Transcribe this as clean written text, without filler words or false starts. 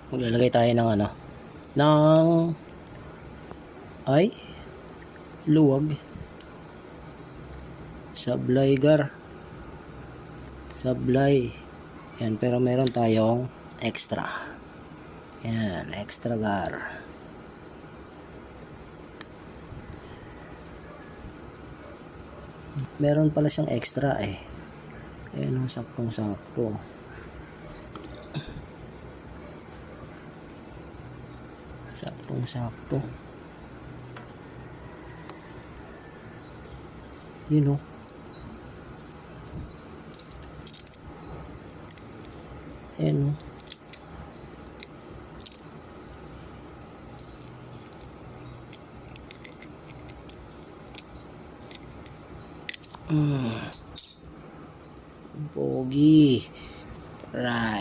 Maglalagay tayo ng ano, ng ay luwag, sablay. Yan, pero meron tayong extra. Yan, extra gar. Meron pala siyang extra eh. Ayan, saktong-sakto. Saktong-sakto. Yun o. Ayan o. Pogi. Right.